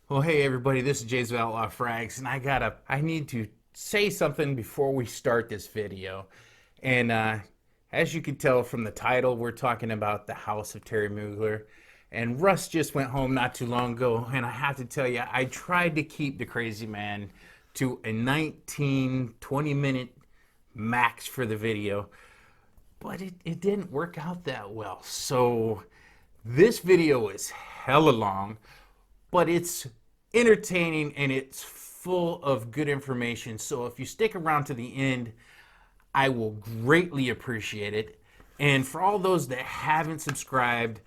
Well, hey everybody, this is Jay's of Outlaw Frags, and I need to say something before we start this video. And as you can tell from the title, we're talking about the house of Thierry Mugler. And Russ just went home not too long ago, and I have to tell you, I tried to keep the crazy man to a 20 minute max for the video, but it didn't work out that well. So this video is hella long, but it's entertaining and it's full of good information. So if you stick around to the end, I will greatly appreciate it. And for all those that haven't subscribed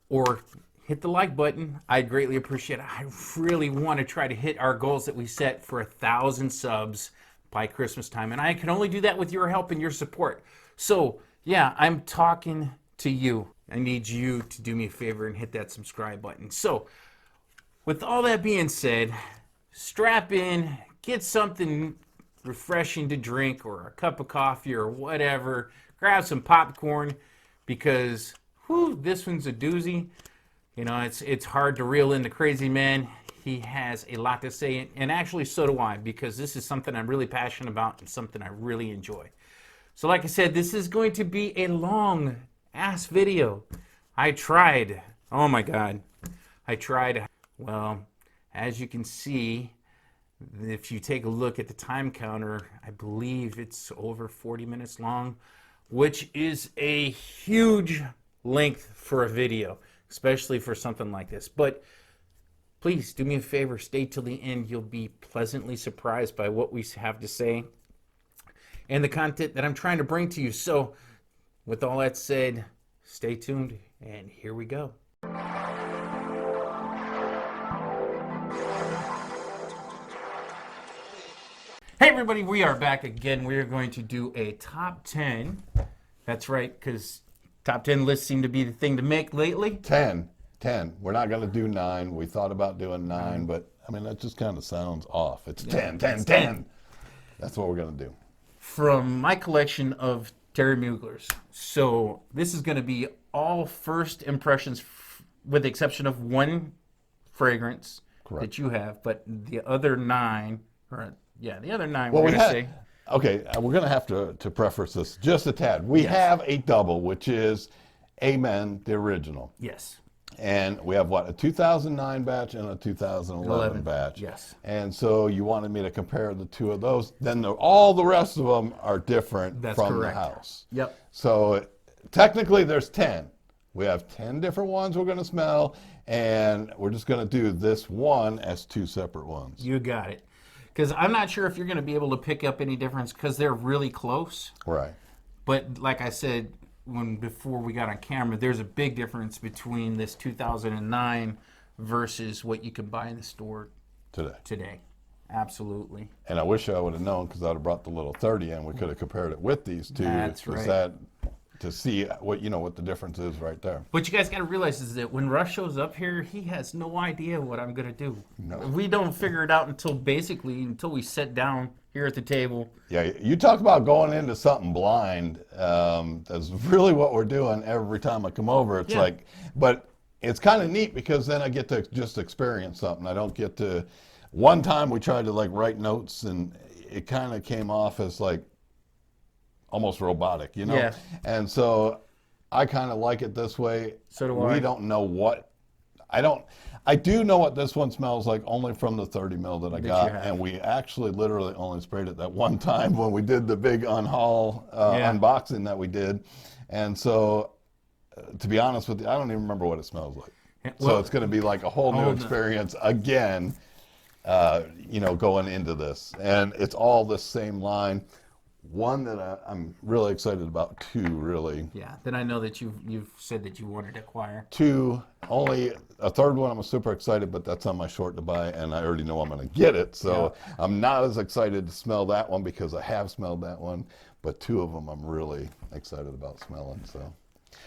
or hit the like button, I'd greatly appreciate it. I really want to try to hit our goals that we set for 1,000 subs by Christmas time. And I can only do that with your help and your support. So yeah, I'm talking to you. I need you to do me a favor and hit that subscribe button. So with all that being said, strap in, get something refreshing to drink or a cup of coffee or whatever. Grab some popcorn because whew, this one's a doozy. You know, it's hard to reel in the crazy man. He has a lot to say, and actually so do I, because this is something I'm really passionate about and something I really enjoy. So like I said, this is going to be a long ass video. I tried. Oh my God. I tried. Well, as you can see, if you take a look at the time counter, I believe it's over 40 minutes long, which is a huge length for a video, especially for something like this. But please do me a favor, stay till the end. You'll be pleasantly surprised by what we have to say and the content that I'm trying to bring to you. So with all that said, stay tuned and here we go. Hey everybody, we are back again. We are going to do a top 10. That's right, because top 10 lists seem to be the thing to make lately. 10. We're not going to do 9. We thought about doing 9, but I mean, that just kind of sounds off. It's 10. That's what we're going to do. From my collection of Thierry Muglers. So this is going to be all first impressions with the exception of one fragrance that you have, but the other 9, the other 9 we're going to say. Okay, we're going to have to preface this just a tad. We have a double, which is Amen, the original. Yes. And we have what, a 2009 batch and a 2011 batch. Yes. And so you wanted me to compare the two of those. Then all the rest of them are different from the house. Yep. So technically there's 10. We have 10 different ones we're going to smell, and we're just going to do this one as 2 separate ones. You got it. Because I'm not sure if you're going to be able to pick up any difference because they're really close. Right. But like I said before we got on camera, there's a big difference between this 2009 versus what you can buy in the store today. Absolutely. And I wish I would have known, because I would have brought the little 30 in. We could have compared it with these two. That's right. To see what the difference is right there. What you guys got to realize is that when Russ shows up here, he has no idea what I'm going to do. No. We don't figure it out until we sit down here at the table. Yeah, you talk about going into something blind. That's really what we're doing every time I come over. It's like, but it's kind of neat because then I get to just experience something. I don't get to. One time we tried to like write notes, and it kind of came off as like almost robotic, you know? Yeah. And so I kind of like it this way. So do I. We don't know what, I do know what this one smells like only from the 30 mil that I got. And we actually literally only sprayed it that one time when we did the big unboxing that we did. And so to be honest with you, I don't even remember what it smells like. Well, so it's going to be like a whole new experience again, going into this. And it's all the same line. One that I'm really excited about, 2 really. Yeah, then I know that you've said that you wanted to acquire. 2, only a third one I'm super excited, but that's on my short to buy, and I already know I'm going to get it. So I'm not as excited to smell that one because I have smelled that one, but 2 of them I'm really excited about smelling. So.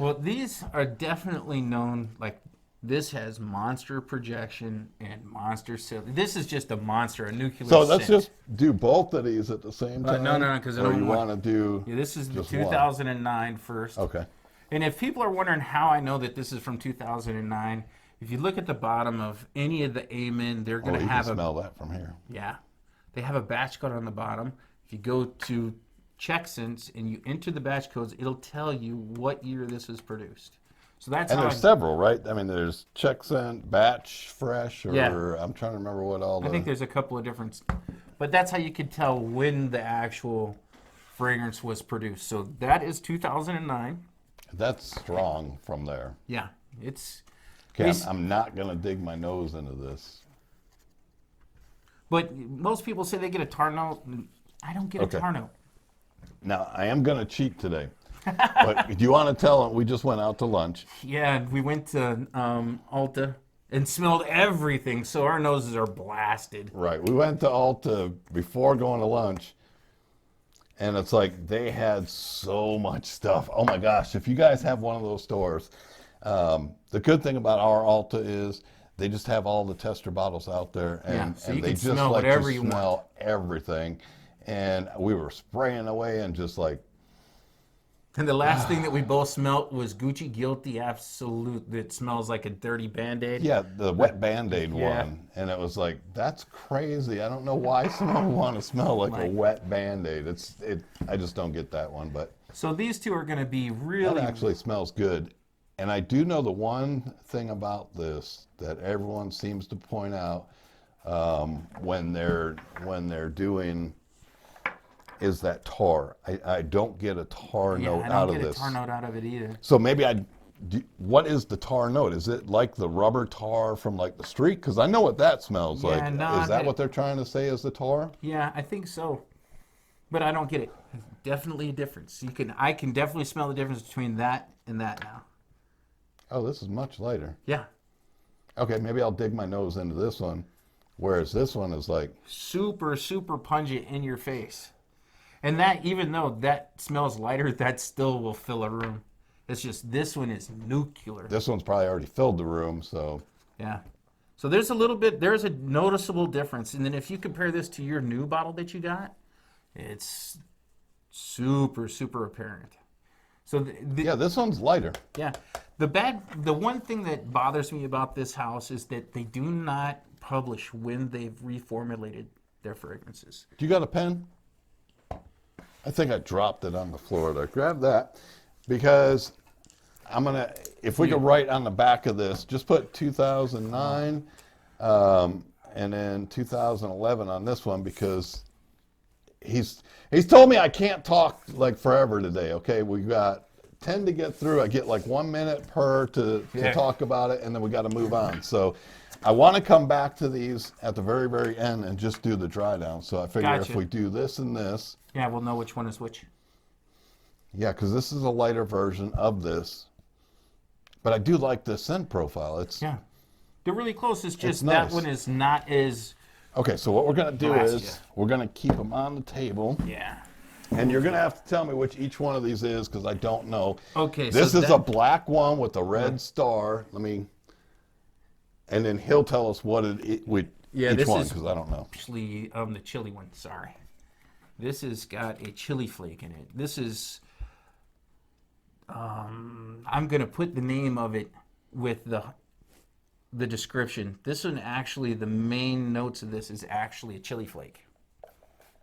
Well, these are definitely known, like this has monster projection and monster scent. This is just a monster, a nuclear So let's scent. just do both of these at the same time? No, because I don't don't want to do this is the just 2009 first. Okay. And if people are wondering how I know that this is from 2009, If you look at the bottom of any of the Amen, they're Oh, going to you have can smell that from here. yeah, they have a batch code on the bottom. If you go to CheckSense and you enter the batch codes, it'll tell you what year this was produced. So that's And how there's several, right? I mean, there's check scent, batch, fresh, or Yeah. I'm trying to remember what all the. I think there's a couple of different, but that's how you can tell when the actual fragrance was produced. So that is 2009. That's strong from there. Yeah, it's. Okay, I'm not gonna dig my nose into this. But most people say they get a tar note. I don't get a tar note. Now I am gonna cheat today. But do you want to tell them we just went out to lunch? Yeah, we went to Ulta and smelled everything, so our noses are blasted. Right. We went to Ulta before going to lunch, and it's like they had so much stuff. Oh my gosh! If you guys have one of those stores, the good thing about our Ulta is they just have all the tester bottles out there, and, so and you they can just smell let whatever you you smell everything. And we were spraying away and just like. And the last thing that we both smelt was Gucci Guilty Absolute that smells like a dirty Band-Aid. Yeah, the wet Band-Aid Yeah. one. And it was like, that's crazy. I don't know why someone would want to smell like a wet Band-Aid. I just don't get that one. But So these two are going to be that really... actually smells good. And I do know the one thing about this that everyone seems to point out when they're doing is that tar. I don't get a tar note out of this. I don't get a tar note out of it either. So maybe what is the tar note? Is it like the rubber tar from like the street? Because I know what that smells like. no, Is that what they're trying to say is the tar? Yeah, I think so. But I don't get it. Definitely a difference. I can definitely smell the difference between that and that now. Oh, this is much lighter. Yeah. Okay, maybe I'll dig my nose into this one. Whereas this one is like... Super, super pungent in your face. And that, even though that smells lighter, that still will fill a room. It's just this one is nuclear. This one's probably already filled the room, so... Yeah. So there's a noticeable difference. And then if you compare this to your new bottle that you got, it's super, super apparent. So yeah, this one's lighter. Yeah. The one thing that bothers me about this house is that they do not publish when they've reformulated their fragrances. Do you got a pen? I think I dropped it on the floor there. Grab that, because if we could write on the back of this, just put 2009 and then 2011 on this one, because he's told me I can't talk like forever today, okay? We got 10 to get through. I get like 1 minute per to talk about it, and then we got to move on. So I want to come back to these at the very, very end and just do the dry down. So I figure if we do this and this. Yeah, we'll know which one is which. Yeah, because this is a lighter version of this. But I do like the scent profile. Yeah. They're really close. It's just nice. That one is not as... Okay, so what we're going to do is we're going to keep them on the table. Yeah. And you're going to have to tell me which each one of these is, because I don't know. Okay, this is a black one with a red star. And then he'll tell us what each one, because I don't know. Actually, the chili one, sorry. This has got a chili flake in it. This is... I'm going to put the name of it with the description. This one, actually, the main notes of this is actually a chili flake.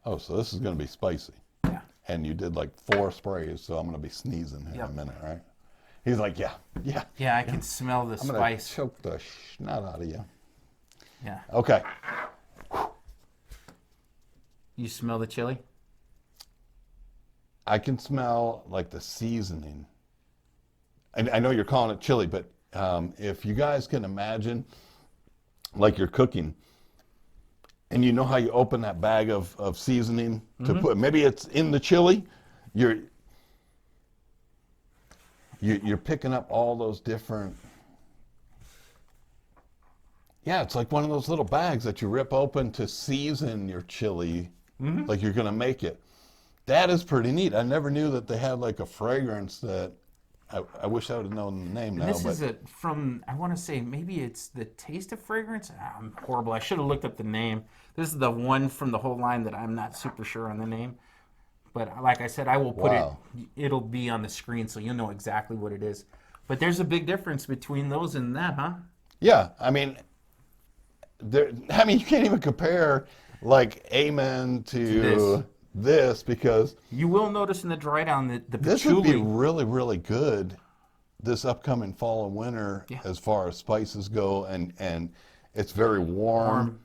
Oh, so this is going to be spicy. Yeah. And you did like 4 sprays, so I'm going to be sneezing here in a minute, right? He's like, yeah. Yeah, I can smell the I'm going spice. to choke the snot out of you. Yeah. Okay. You smell the chili? I can smell like the seasoning. I know you're calling it chili, but if you guys can imagine, like you're cooking, and you know how you open that bag of seasoning to put, maybe it's in the chili, you're picking up all those different, it's like one of those little bags that you rip open to season your chili, like you're going to make it. That is pretty neat. I never knew that they had like a fragrance that, I wish I would have known the name now. This is from, I want to say, maybe it's the Taste of Fragrance. I'm horrible. I should have looked up the name. This is the one from the whole line that I'm not super sure on the name. But like I said, I will put it, it'll be on the screen so you'll know exactly what it is. But there's a big difference between those and that, huh? Yeah, I mean, you can't even compare like Amen to this because You will notice in the dry down that the this would be patchouli. really, really good this upcoming fall and winter Yeah. as far as spices go, and it's very warm.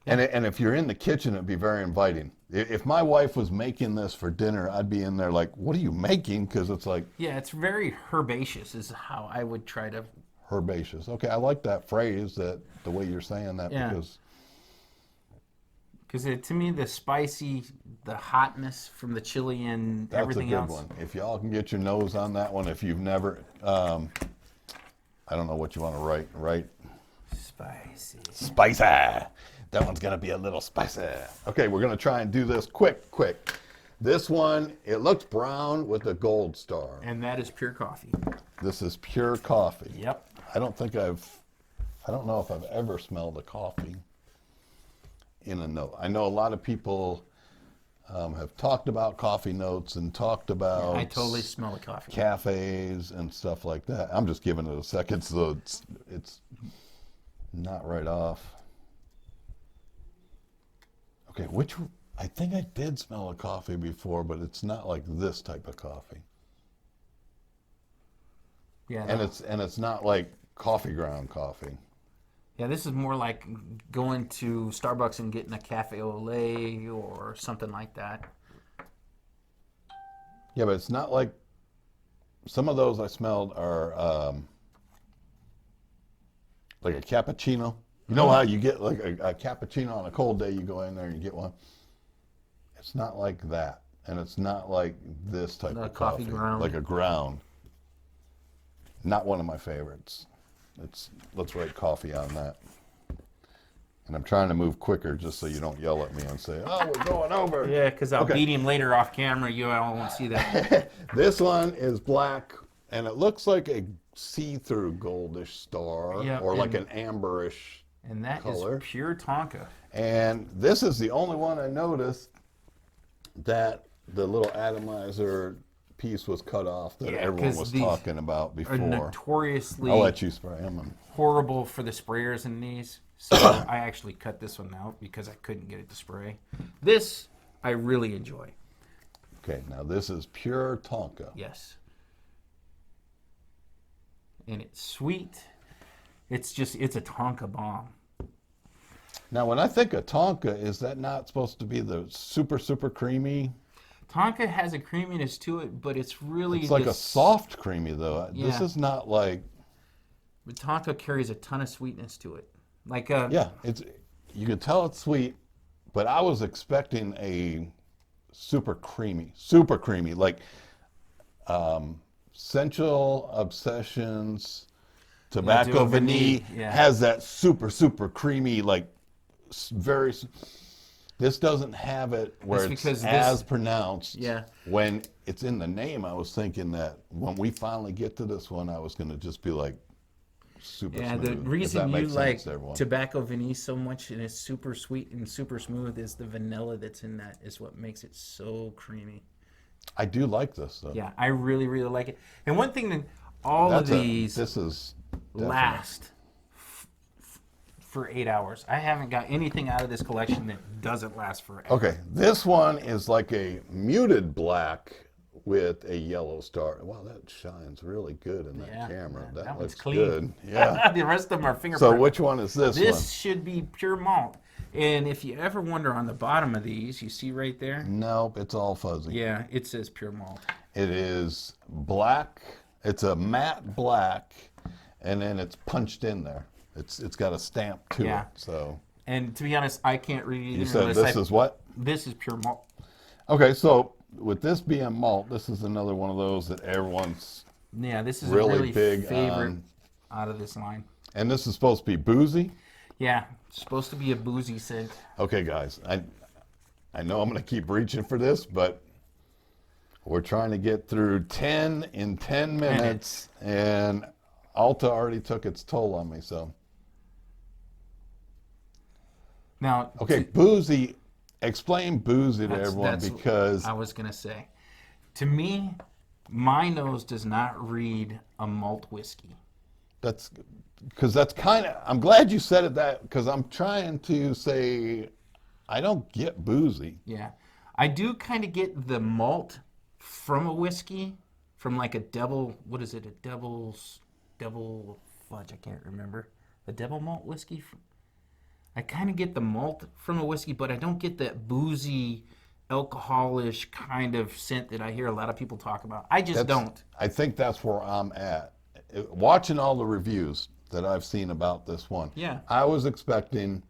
And if you're in the kitchen, it'd be very inviting. If my wife was making this for dinner, I'd be in there like, "What are you making?" Because it's like Yeah, it's very herbaceous is how I would try to. herbaceous. Okay, I like that phrase, that the way you're saying that, Yeah. because to me, the spicy, the hotness from the chili and that's a everything good else. one. If y'all can get your nose on that one, if you've never, I don't know what you want to write. Spicy. Spicy. That one's gonna be a little spicy. Okay, we're gonna try and do this quick. This one, it looks brown with a gold star. And that is pure coffee. This is pure coffee. Yep. I don't know if I've ever smelled a coffee in a note. I know a lot of people have talked about coffee notes and talked about I totally smell the coffee. cafes and stuff like that. I'm just giving it a second so it's not right off. Okay, I think I did smell a coffee before, but it's not like this type of coffee. Yeah. And it's not like coffee ground coffee. Yeah, this is more like going to Starbucks and getting a cafe au lait or something like that. Yeah, but it's not like some of those I smelled are like a cappuccino. You know how you get like a cappuccino on a cold day, you go in there and you get one. It's not like that. And it's not like this type of coffee. Ground. Like a ground. Not one of my favorites. Let's write coffee on that. And I'm trying to move quicker just so you don't yell at me and say, "Oh, we're going over." Yeah, because I'll beat him later off camera. You all won't see that. This one is black, and it looks like a see-through goldish star, or like an amberish and that color. is pure Tonka. And this is the only one I noticed that the little atomizer piece was cut off that everyone was talking about before. Notoriously I'll let you spray them. Horrible for the sprayers in these. So I actually cut this one out because I couldn't get it to spray. This I really enjoy. Okay, now this is pure Tonka. Yes. And it's sweet. It's a Tonka bomb. Now, when I think of Tonka, is that not supposed to be the super, super creamy? Tonka has a creaminess to it, but it's really... It's like a soft creamy, though. Yeah. This is not like... But Tonka carries a ton of sweetness to it. Like yeah, you can tell it's sweet, but I was expecting a super creamy, like Sensual Obsessions, Tobacco Vanille has that super, super creamy, like very... This doesn't have it where it's as pronounced. Yeah. When it's in the name, I was thinking that when we finally get to this one, I was going to just be like super smooth. Yeah, the reason you like Tobacco Vanille so much and it's super sweet and super smooth is the vanilla that's in that is what makes it so creamy. I do like this, though. Yeah, I really, really like it. And one thing that all of these this is last for 8 hours. I haven't got anything out of this collection that doesn't last forever. Okay, this one is like a muted black with a yellow star. Wow, that shines really good in that camera. Yeah, that looks clean. good. Yeah. The rest of them are fingerprint. So which one is this one? This should be Pure Malt. And if you ever wonder on the bottom of these, you see right there? Nope, it's all fuzzy. Yeah, it says Pure Malt. It is black. It's a matte black, and then it's punched in there. It's got a stamp to it. So. And to be honest, I can't read it. You said this is what? This is Pure Malt. Okay, so with this being malt, this is another one of those that everyone's this is really a really big favorite out of this line. And this is supposed to be boozy? Yeah, it's supposed to be a boozy scent. Okay, guys, I know I'm going to keep reaching for this, but we're trying to get through 10 in 10 minutes, and Alta already took its toll on me, so. Now, okay, boozy. Explain boozy to everyone, because I was gonna say, to me, my nose does not read a malt whiskey. That's because that's kind of, I'm glad you said it that, because I'm trying to say I don't get boozy. Yeah. I do kind of get the malt from a whiskey, from like a double, what is it? A double fudge, I can't remember. A double malt whiskey. I kind of get the malt from a whiskey, but I don't get that boozy, alcoholish kind of scent that I hear a lot of people talk about. I just don't. I think that's where I'm at. Watching all the reviews that I've seen about this one, Yeah. I was expecting,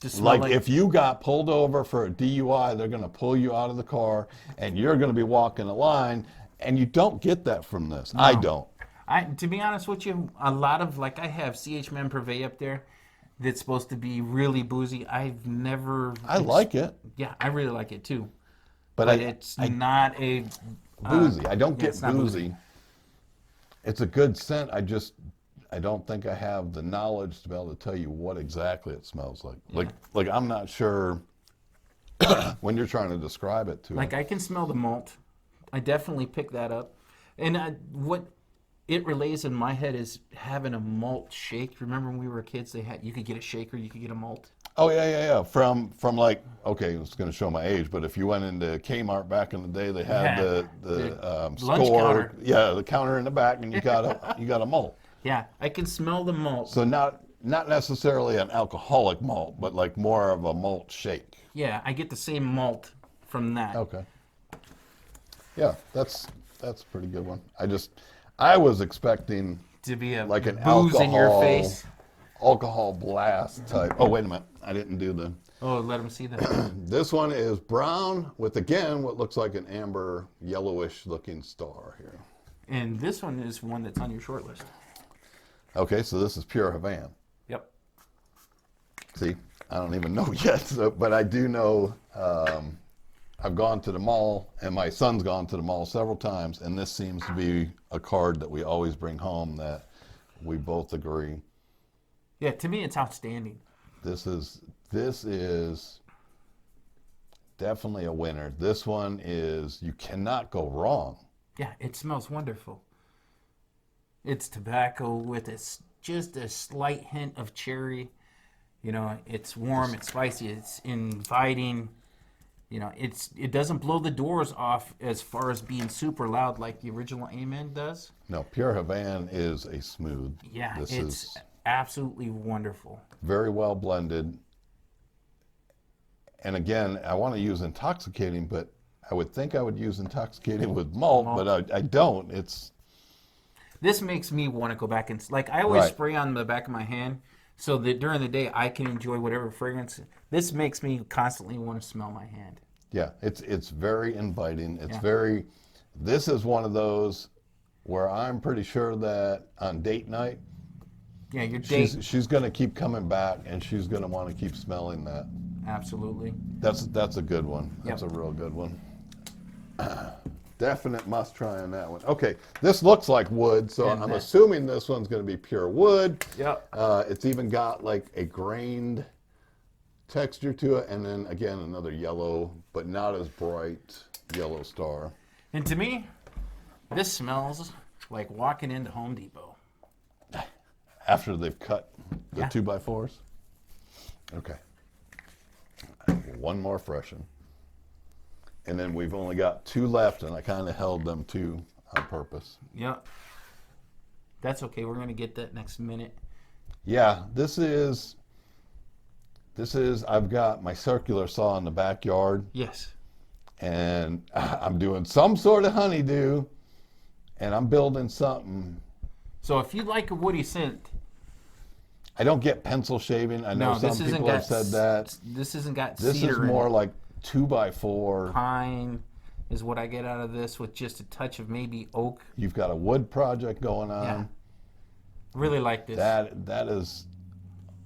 To smell like if you got pulled over for a DUI, they're going to pull you out of the car and you're going to be walking a line, and you don't get that from this. No. I don't. To be honest with you, a lot of, like I have CH Man Privé up there that's supposed to be really boozy. I've never... I like it. Yeah, I really like it too. But it's not a... boozy. I don't get not boozy. It's a good scent. I don't think I have the knowledge to be able to tell you what exactly it smells like. Yeah. Like I'm not sure when you're trying to describe it to Like I can smell the malt. I definitely pick that up. And what it relays in my head is having a malt shake. Remember when we were kids, you could get a shaker, you could get a malt. Oh yeah. From like, okay, it's going to show my age, but if you went into Kmart back in the day, they had the lunch store, counter. Yeah, the counter in the back, and you got a malt. Yeah, I can smell the malt. So not necessarily an alcoholic malt, but like more of a malt shake. Yeah, I get the same malt from that. Okay. Yeah, that's a pretty good one. I was expecting To be a like an booze in your face. alcohol blast type. Oh, wait a minute. I didn't do the... Oh, let them see that. This one is brown with, again, what looks like an amber yellowish looking star here. And this one is one that's on your short list. Okay, so this is Pure Havane. Yep. See, I don't even know yet, but I do know I've gone to the mall, and my son's gone to the mall several times, and this seems to be a card that we always bring home that we both agree. Yeah, to me it's outstanding. This is definitely a winner. This one is, you cannot go wrong. Yeah, it smells wonderful. It's tobacco with just a slight hint of cherry. You know, it's warm, it's spicy, it's inviting. You know, it doesn't blow the doors off as far as being super loud like the original Amen does. No, Pure Havane is a smooth. Yeah, this it's is absolutely wonderful. very well blended. And again, I want to use intoxicating, but I would think I would use intoxicating with malt. But I don't. This makes me want to go back and, like, I always Right. spray on the back of my hand so that during the day I can enjoy whatever fragrance. This makes me constantly want to smell my hand. Yeah, it's very inviting. It's Yeah. this is one of those where I'm pretty sure that on date night, Yeah, your date. she's going to keep coming back, and she's going to want to keep smelling that. Absolutely. That's a good one. Yep. That's a real good one. Definite must try on that one. Okay, this looks like wood, so I'm assuming this one's going to be pure wood. Yep. It's even got like a grained texture to it, and then again another yellow, but not as bright yellow star. And to me, this smells like walking into Home Depot. After they've cut the Yeah. 2x4s? Okay. One more freshen. And then we've only got 2 left, and I kind of held them 2 on purpose. Yep. That's okay. We're going to get that next minute. Yeah, this is, I've got my circular saw in the backyard, Yes. and I'm doing some sort of honeydew, and I'm building something. So if you like a woody scent, I don't get pencil shaving. I know some people have said that. This isn't got This cedar is in more it. like 2x4. Pine is what I get out of this, with just a touch of maybe oak. You've got a wood project going on. Yeah. Really like this. That is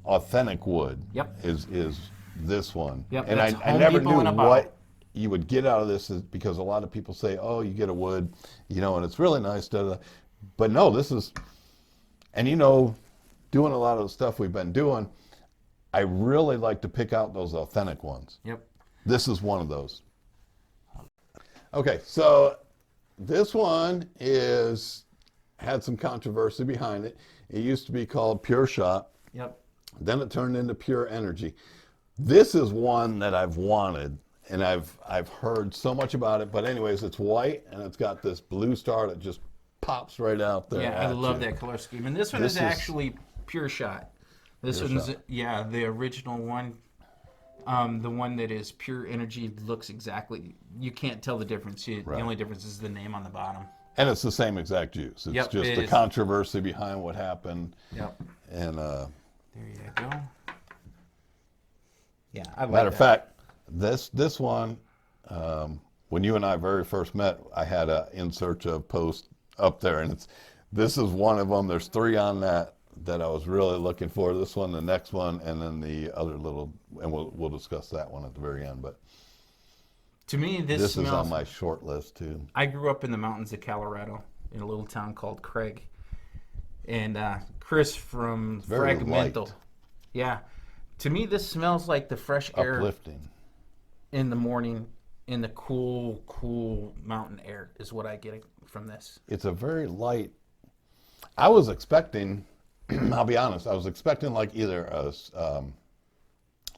authentic wood. Yep. Is this one. Yep, And that's I Home never Depot knew in a bottle. what you would get out of this, is because a lot of people say, oh, you get a wood, you know, and it's really nice. But no, this is, and you know, doing a lot of the stuff we've been doing, I really like to pick out those authentic ones. Yep. This is one of those. Okay, so this one had some controversy behind it. It used to be called Pure Shot. Yep. Then it turned into Pure Energy. This is one that I've wanted, and I've heard so much about it. But anyways, it's white, and it's got this blue star that just pops right out there. Yeah, I love that color scheme. And this one is actually Pure Shot. This one's, yeah, the original one. The one that is Pure Energy looks exactly, you can't tell the difference. The only difference is the name on the bottom. And it's the same exact juice. It's just the controversy behind what happened. Yep. And there you go. Yeah, I like matter of fact, this one, when you and I very first met, I had a In Search Of post up there, and this is one of them. There's 3 on that I was really looking for. This one, the next one, and then the other little, and we'll discuss that one at the very end. But to me, this is on my short list too. I grew up in the mountains of Colorado in a little town called Craig, and Chris from Ferragamo. Yeah, to me, this smells like the fresh air, uplifting in the morning, in the cool mountain air is what I get from this. It's a very light. I was expecting. I'll be honest. I was expecting like either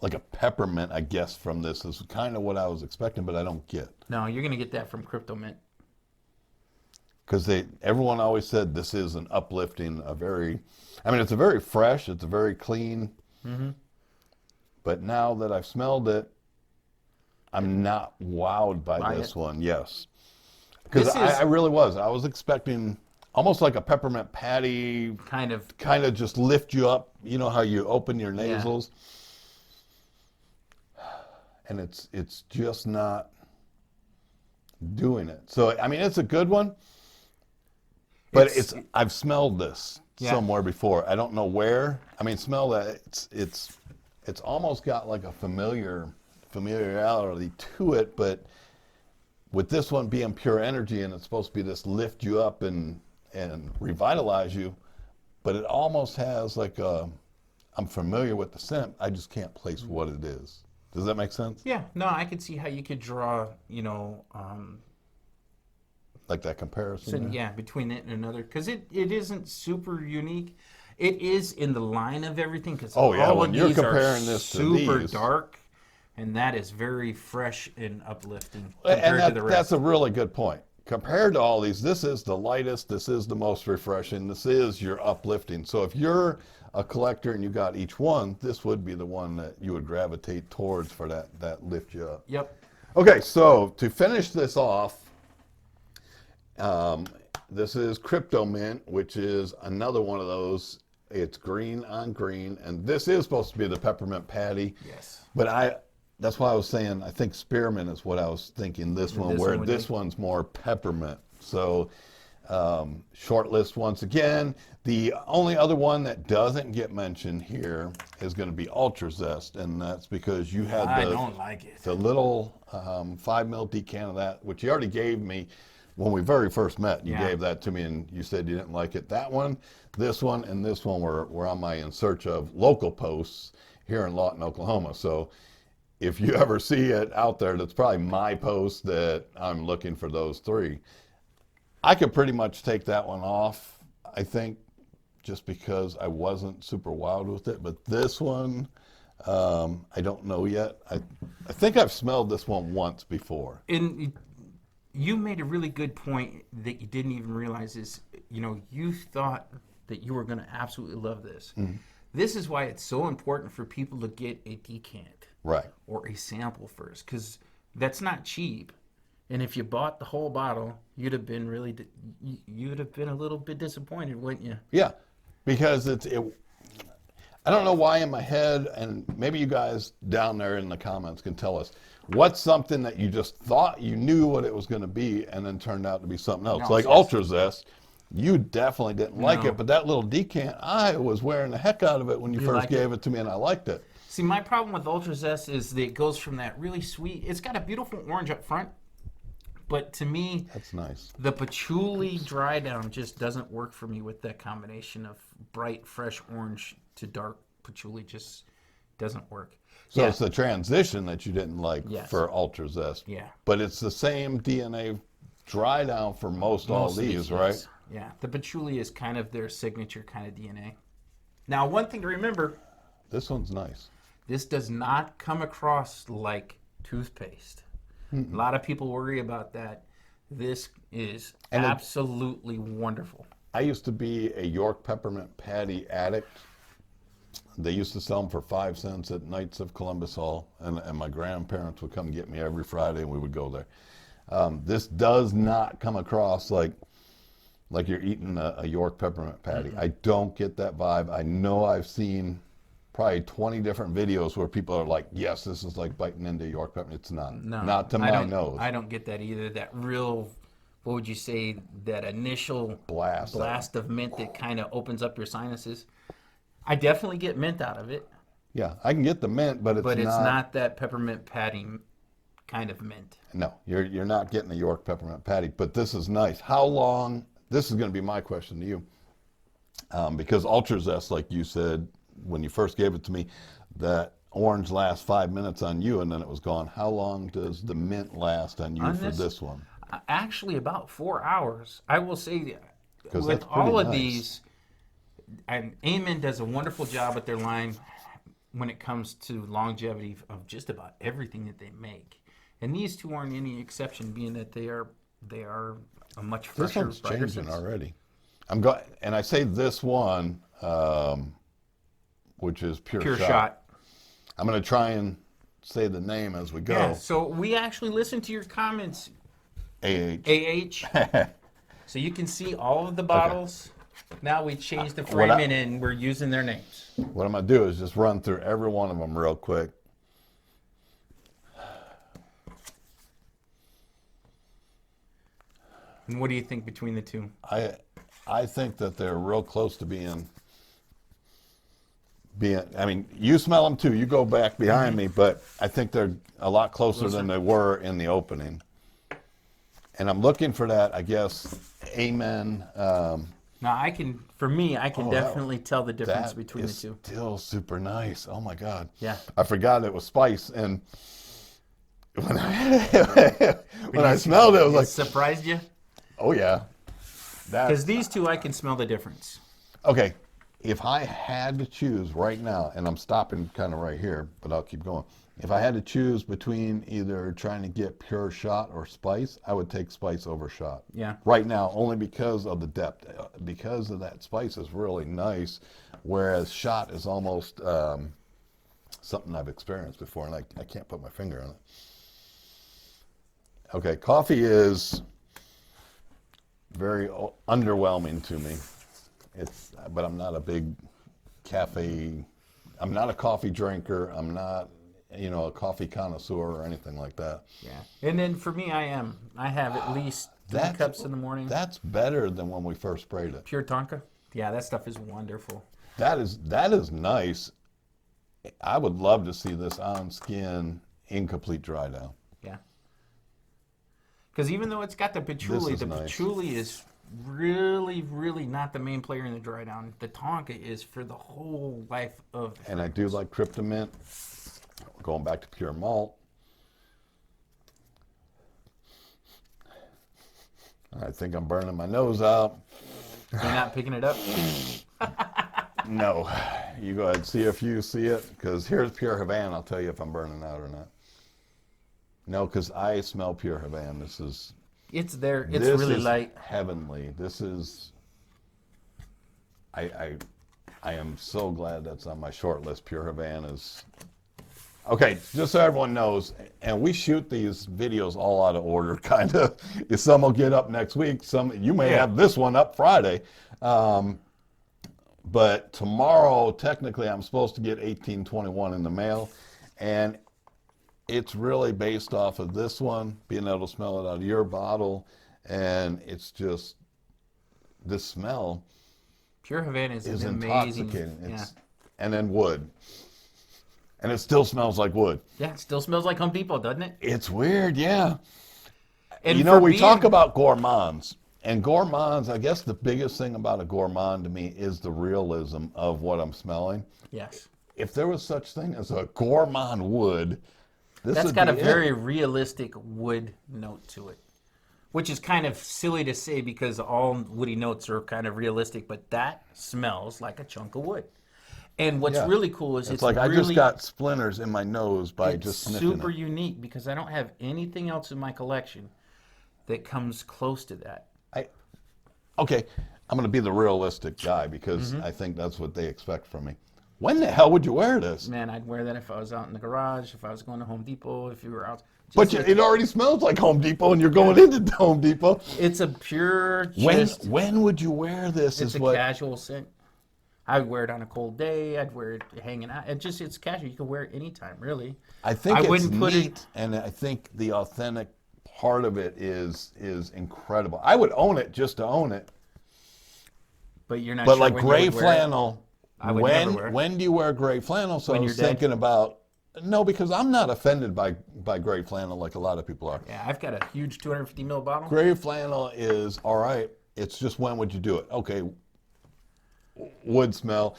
like a peppermint, I guess, from this. This is kind of what I was expecting, but I don't get. No, you're gonna get that from Kryptomint. Because everyone always said this is an uplifting, it's a very fresh, it's a very clean. Mm-hmm. But now that I've smelled it, I'm not wowed by this one. Yes, because I really was. I was expecting almost like a peppermint patty, kind of just lift you up. You know how you open your nasals, and it's just not doing it. So I mean, it's a good one, but I've smelled this somewhere before. I don't know where. I mean, smell that. It's almost got like a familiarity to it, but with this one being Pure Energy, and it's supposed to be this lift you up and revitalize you, but it almost has like I'm familiar with the scent, I just can't place what it is. Does that make sense? Yeah, no, I could see how you could draw, like that comparison. Yeah, between it and another, because it isn't super unique. It is in the line of everything, because when you're comparing this to these, super dark, and that is very fresh and uplifting compared to the rest. That's a really good point. Compared to all these, this is the lightest, this is the most refreshing, this is your uplifting. So if you're a collector and you got each one, this would be the one that you would gravitate towards for that lift you up. Yep. Okay, so to finish this off, this is Kryptomint, which is another one of those. It's green on green, and this is supposed to be the peppermint patty. Yes. But that's why I was saying I think spearmint is what I was thinking. This one's more peppermint. So short list once again. The only other one that doesn't get mentioned here is going to be Ultra Zest, and that's because you had the little 5 ml decant of that, which you already gave me when we very first met. You gave that to me, and you said you didn't like it. That one, this one, and this one were on my In Search Of local posts here in Lawton, Oklahoma. So if you ever see it out there, that's probably my post that I'm looking for those 3. I could pretty much take that one off, I think, just because I wasn't super wild with it. But this one, I don't know yet. I think I've smelled this one once before. And you made a really good point that you didn't even realize is, you thought that you were going to absolutely love this. Mm-hmm. This is why it's so important for people to get a decant. Right. Or a sample first, because that's not cheap. And if you bought the whole bottle, you'd have been a little bit disappointed, wouldn't you? Yeah, because I don't know why in my head, and maybe you guys down there in the comments can tell us, what's something that you just thought you knew what it was going to be and then turned out to be something else? Like Ultra Zest, you definitely didn't like it, but that little decant, I was wearing the heck out of it when you first gave it to me, and I liked it. See, my problem with Ultra Zest is that it goes from that really sweet, it's got a beautiful orange up front, but to me, that's nice. The patchouli dry down just doesn't work for me with that combination of bright, fresh orange to dark patchouli. Just doesn't work. So it's the transition that you didn't like for Ultra Zest. Yeah. But it's the same DNA dry down for most all these, right? Yeah, the patchouli is kind of their signature kind of DNA. Now, one thing to remember, This one's nice. this does not come across like toothpaste. A lot of people worry about that. This is absolutely wonderful. I used to be a York peppermint patty addict. They used to sell them for 5 cents at Knights of Columbus Hall, and my grandparents would come get me every Friday, and we would go there. This does not come across like you're eating a York peppermint patty. I don't get that vibe. I know I've seen probably 20 different videos where people are like, yes, this is like biting into York peppermint. It's not. No, not to my nose. I don't get that either. That real, what would you say, that initial blast of mint that kind of opens up your sinuses. I definitely get mint out of it. Yeah, I can get the mint, but it's not that peppermint patty kind of mint. No, you're not getting a York peppermint patty, but this is nice. How long, this is going to be my question to you, because Ultra Zest, like you said, when you first gave it to me, that orange lasts 5 minutes on you and then it was gone. How long does the mint last on you for this one? Actually, about 4 hours. I will say, with that's all of nice. these, and Amen does a wonderful job with their line when it comes to longevity of just about everything that they make. And these two aren't any exception, being that they are a much fresher. This one's changing already. And I say this one, which is Pure Shot. I'm going to try and say the name as we go. Yeah, so we actually listened to your comments. AH. So you can see all of the bottles. Okay. Now we changed the framing and we're using their names. What I'm going to do is just run through every one of them real quick. And what do you think between the two? I think that they're real close to being, I mean, you smell them too. You go back behind me, but I think they're a lot closer than they were in the opening. And I'm looking for that, I guess, Amen. Now, I can definitely tell the difference between the two. Still super nice. Oh my God. Yeah. I forgot it was spice. And when I smelled it, I was like. Surprised you? Oh yeah. Because these two, I can smell the difference. Okay. If I had to choose right now, and I'm stopping kind of right here, but I'll keep going. If I had to choose between either trying to get Pure Shot or Spice, I would take Spice over Shot. Yeah. Right now, only because of the depth. Because of that, Spice is really nice, whereas Shot is almost something I've experienced before, and I can't put my finger on it. Okay, coffee is very underwhelming to me. But I'm not a big I'm not a coffee drinker. I'm not, a coffee connoisseur or anything like that. Yeah. And then for me, I have at least 3 cups in the morning. That's better than when we first sprayed it. Pure Tonka? Yeah, that stuff is wonderful. That is nice. I would love to see this on skin incomplete dry down. Yeah. Because even though it's got the patchouli, patchouli is really, really not the main player in the dry down. The Tonka is for the whole life of the And I do like Kryptomint. Going back to Pure Malt. I think I'm burning my nose out. You're not picking it up? No. You go ahead and see if you see it, because here's Pure Havane. I'll tell you if I'm burning out or not. No, because I smell Pure Havane. It's there. It's really light. Heavenly. This is. I am so glad that's on my short list. Pure Havane is. Okay, just so everyone knows, and we shoot these videos all out of order, kind of. Some will get up next week. You may have this one up Friday. But tomorrow, technically, I'm supposed to get 1821 in the mail. And it's really based off of this one, being able to smell it out of your bottle. And it's just, this smell Pure Havane is amazing. Intoxicating. And then wood. And it still smells like wood. Yeah, it still smells like Home Depot, doesn't it? It's weird, yeah. And we talk about gourmands. And gourmands, I guess the biggest thing about a gourmand to me is the realism of what I'm smelling. Yes. If there was such thing as a gourmand wood, that's got a very realistic wood note to it. which is kind of silly to say because all woody notes are kind of realistic, but that smells like a chunk of wood. And what's really cool is it's like really, I just got splinters in my nose by just sniffing super it. unique because I don't have anything else in my collection that comes close to that. Okay, I'm going to be the realistic guy because I think that's what they expect from me. When the hell would you wear this? Man, I'd wear that if I was out in the garage, if I was going to Home Depot, if you were out. But it already smells like Home Depot, and you're going into Home Depot. It's a pure. When would you wear this? It's a casual scent. I would wear it on a cold day. I'd wear it hanging out. It's casual. You can wear it anytime, really. I think it's neat, and I think the authentic part of it is incredible. I would own it just to own it. But you're not. But sure like when gray flannel. I would never wear it. When do you wear gray flannel? So I was thinking about. No, because I'm not offended by gray flannel like a lot of people are. Yeah, I've got a huge 250 ml bottle. Gray flannel is all right. It's just when would you do it? Okay, wood smell,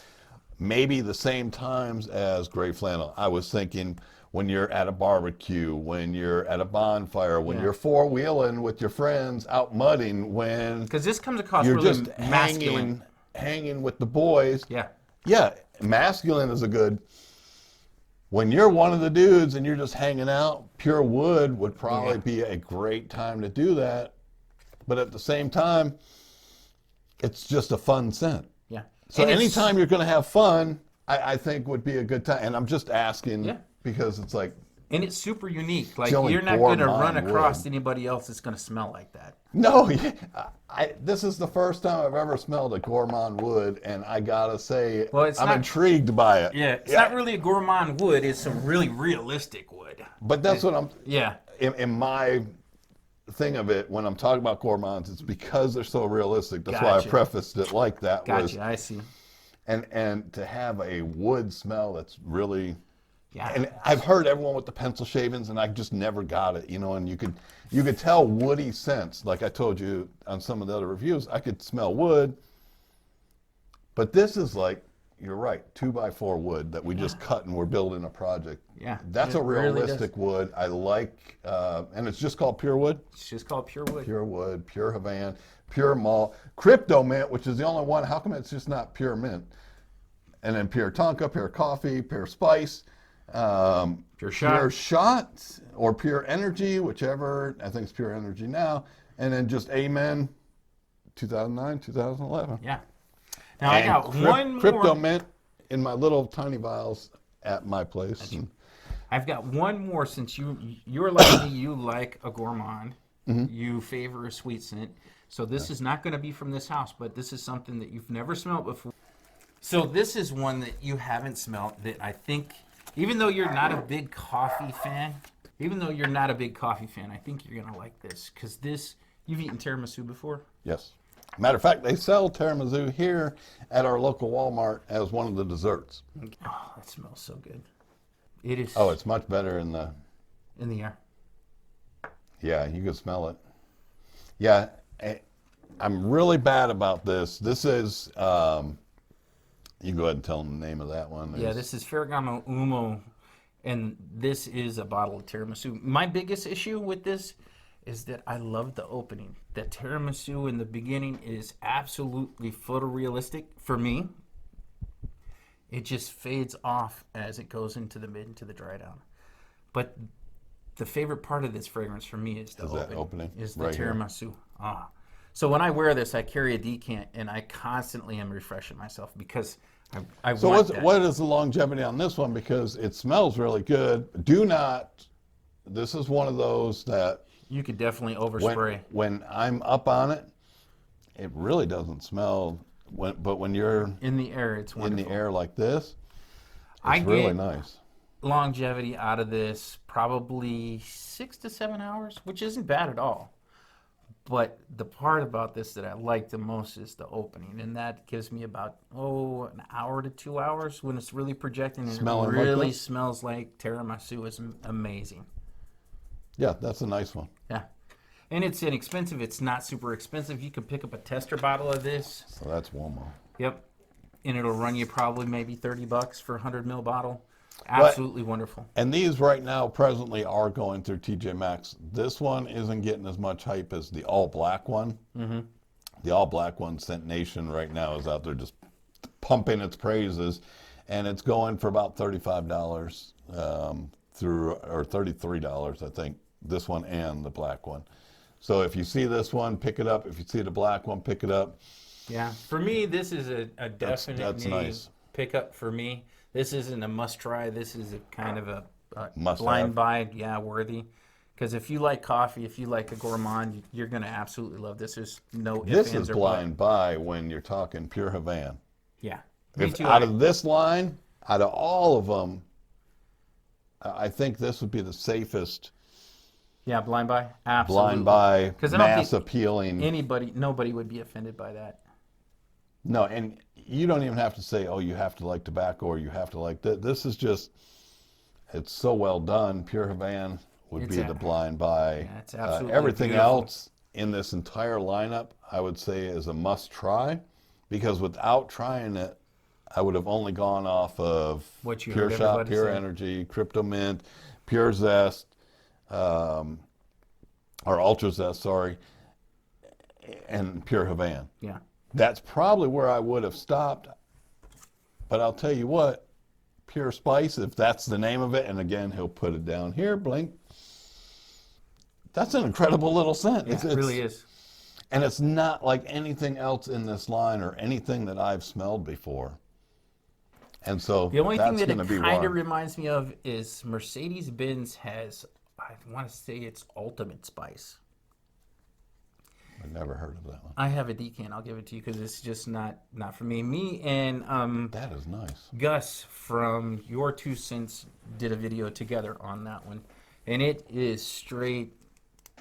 maybe the same times as gray flannel. I was thinking when you're at a barbecue, when you're at a bonfire, when you're four-wheeling with your friends out mudding, when because this comes across you're really just masculine. hanging with the boys. Yeah, masculine is a good. When you're one of the dudes and you're just hanging out, pure wood would probably be a great time to do that. But at the same time, it's just a fun scent. Yeah. So anytime you're going to have fun, I think would be a good time. And I'm just asking because it's like. And it's super unique. Like you're not going to run across anybody else that's going to smell like that. No, this is the first time I've ever smelled a gourmand wood, and I gotta say, I'm intrigued by it. Yeah, it's not really a gourmand wood; it's some really realistic wood. But that's what I'm. Yeah. In my thing of it, when I'm talking about gourmands, it's because they're so realistic. That's why I prefaced it like that. Gotcha. I see. And to have a wood smell that's really. Yeah. And I've heard everyone with the pencil shavings, and I just never got it, and you could tell woody scents. Like I told you on some of the other reviews, I could smell wood. But this is like, you're right, 2x4 wood that we just cut and we're building a project. Yeah. That's a realistic wood. I like, and it's just called pure wood? It's just called pure wood. Pure wood, Pure Havane, Pure Malt, Kryptomint, which is the only one. How come it's just not pure mint? And then Pure Tonka, Pure Coffee, Pure Spice. Pure shot or Pure Energy, whichever. I think it's Pure Energy now. And then just Amen, 2009, 2011. Yeah. Now I got one more. Kryptomint in my little tiny vials at my place. I've got one more since you're like me, you like a gourmand. You favor a sweet scent. So this is not going to be from this house, but this is something that you've never smelled before. So this is one that you haven't smelled that I think... Even though you're not a big coffee fan, I think you're going to like this. Because you've eaten tiramisu before? Yes. Matter of fact, they sell tiramisu here at our local Walmart as one of the desserts. Oh, that smells so good. It is. Oh, it's much better in the air. Yeah, you can smell it. Yeah, I'm really bad about this. This is... You can go ahead and tell them the name of that one. Yeah, this is Ferragamo Uomo, and this is a bottle of tiramisu. My biggest issue with this is that I love the opening. The tiramisu in the beginning is absolutely photorealistic for me. It just fades off as it goes into the mid, into the dry down. But the favorite part of this fragrance for me is the opening. Is the tiramisu. Ah. So when I wear this, I carry a decant, and I constantly am refreshing myself because I want that. What is the longevity on this one? Because it smells really good. This is one of those that... You could definitely overspray. When I'm up on it, it really doesn't smell. But when you're... In the air, it's wonderful. In the air like this, it's really nice. Longevity out of this, probably 6 to 7 hours, which isn't bad at all. But the part about this that I like the most is the opening, and that gives me about an hour to 2 hours when it's really projecting, and it really smells like tiramisu. Is amazing. Yeah, that's a nice one. Yeah, and it's inexpensive. It's not super expensive. You can pick up a tester bottle of this. So that's Uomo. Yep, and it'll run you probably maybe $30 for a 100 ml bottle. Absolutely wonderful. And these right now presently are going through TJ Maxx. This one isn't getting as much hype as the all black one. Mm-hmm. The all black one, Scent Nation, right now is out there just pumping its praises, and it's going for about $35 through, or $33, I think. This one and the black one. So if you see this one, pick it up. If you see the black one, pick it up. Yeah, for me, this is a definite that's nice. pickup for me. This isn't a must try. This is a kind of a Must blind have. buy, yeah, worthy. Because if you like coffee, if you like a gourmand, you're going to absolutely love this. There's no ifs, This ands, is or blind buy when you're talking Pure Havane. Yeah. Me If too. out of this line, out of all of them, I think this would be the safest Yeah, blind buy? Absolutely. blind buy, 'Cause I don't mass think appealing. nobody would be offended by that. No, and you don't even have to say, oh, you have to like tobacco or you have to like this. This is just, it's so well done. Pure Havane would be the blind buy. Yeah, it's absolutely everything beautiful. else in this entire lineup, I would say, is a must try, because without trying it, I would have only gone off of What you Pure heard Shot, everybody Pure say. Energy, Kryptomint, Pure Zest, or Ultra Zest, sorry, and Pure Havane. Yeah. That's probably where I would have stopped. But I'll tell you what, Pure Spice, if that's the name of it, and again, he'll put it down here, blink. That's an incredible little scent. Yeah, it really is. And it's not like anything else in this line or anything that I've smelled before. And so The only thing that's that going it to be kind of one. reminds me of is Mercedes-Benz has, I want to say it's Ultimate Spice. I've never heard of that one. I have a decan. I'll give it to you because it's just not for me. Me and That is nice. Gus from Your Two Cents did a video together on that one, and it is straight.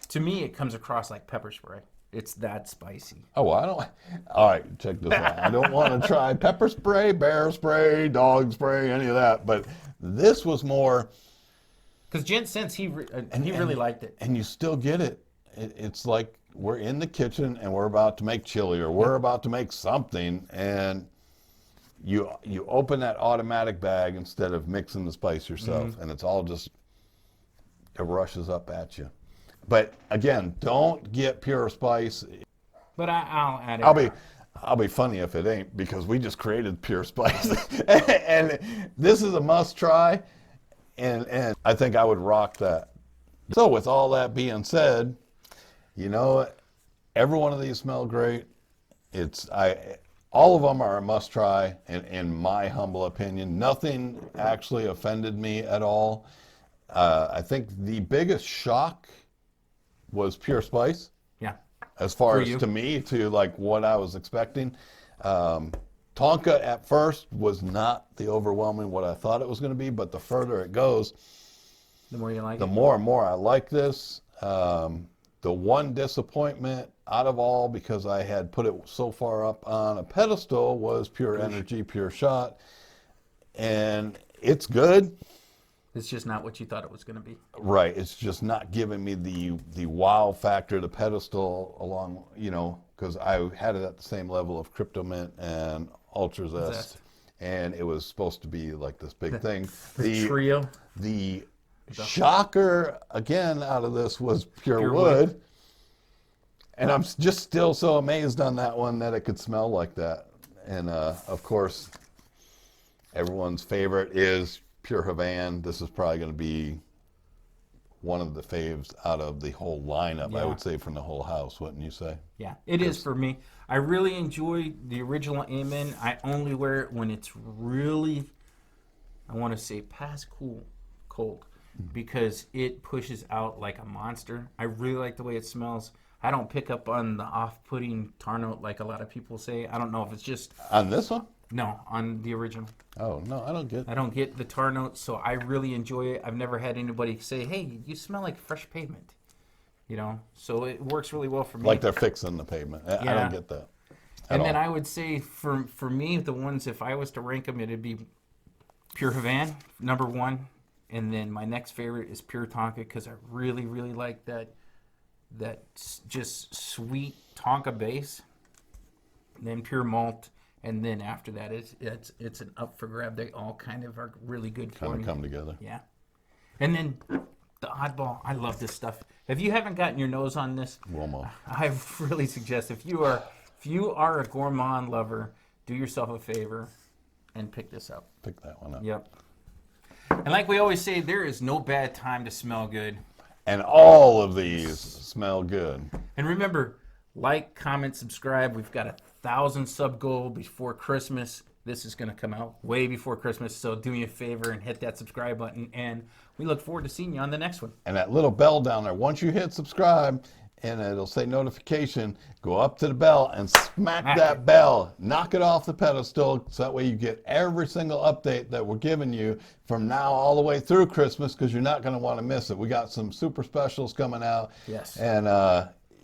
To me, it comes across like pepper spray. It's that spicy. Oh, well, I don't. All right, check this out. I don't want to try pepper spray, bear spray, dog spray, any of that. But this was more. Because Jen Sense, he really liked it. And you still get it. It's like we're in the kitchen and we're about to make chili or we're about to make something, and you open that automatic bag instead of mixing the spice yourself, and it's all just, it rushes up at you. But again, don't get Pure Spice. But I'll add it. I'll be funny if it ain't, because we just created Pure Spice, and this is a must try, and I think I would rock that. So with all that being said, you know, every one of these smell great. All of them are a must try, in my humble opinion. Nothing actually offended me at all. I think the biggest shock was Pure Spice. Yeah. As far as to me, to like what I was expecting. Tonka at first was not the overwhelming what I thought it was going to be, but the further it goes, The more you like the it. more and more I like this. The one disappointment out of all, because I had put it so far up on a pedestal, was Pure Energy, Pure Shot. And it's good. It's just not what you thought it was going to be. Right. It's just not giving me the wow factor, the pedestal along, you know, because I had it at the same level of Kryptomint and Ultra Zest. And it was supposed to be like this big thing. The trio. The shocker, again, out of this was Pure Wood. And I'm just still so amazed on that one that it could smell like that. And, of course, everyone's favorite is Pure Havane. This is probably going to be one of the faves out of the whole lineup, I would say, from the whole house, wouldn't you say? Yeah, it is for me. I really enjoy the original Amen. I only wear it when it's really, I want to say, past cold, because it pushes out like a monster. I really like the way it smells. I don't pick up on the off-putting tar note like a lot of people say. I don't know if it's just... On this one? No, on the original. Oh, no, I don't get the tar note, so I really enjoy it. I've never had anybody say, hey, you smell like fresh pavement. You know, so it works really well for me. like they're fixing the pavement. I don't get that. And then I would say for me, the ones, if I was to rank them, it'd be Pure Havane, number one. And then my next favorite is Pure Tonka, because I really, really like that just sweet Tonka base. And then Pure Malt. and then after that, it's an up for grab. They all kind of are really good for Kind you. of come together. Yeah. And then the oddball, I love this stuff. If you haven't gotten your nose on this, Uomo. I really suggest if you are a gourmand lover, do yourself a favor and pick this up. Pick that one up. Yep. And like we always say, there is no bad time to smell good. And all of these smell good. And remember, like, comment, subscribe. We've got 1,000 sub goal before Christmas. This is going to come out way before Christmas, so do me a favor and hit that subscribe button. And we look forward to seeing you on the next one. And that little bell down there, once you hit subscribe, and it'll say notification, go up to the bell and smack that bell. Knock it off the pedestal, so that way you get every single update that we're giving you from now all the way through Christmas, because you're not going to want to miss it. We got some super specials coming out. Yes. And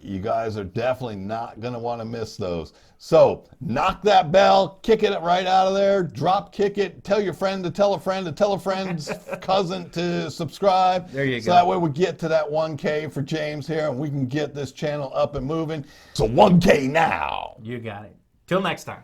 you guys are definitely not going to want to miss those. So knock that bell, kick it right out of there, drop kick it, tell your friend to tell a friend to tell a friend's cousin to subscribe. There you go. So that way we get to that 1K for James here, and we can get this channel up and moving. So 1K now. You got it. Till next time.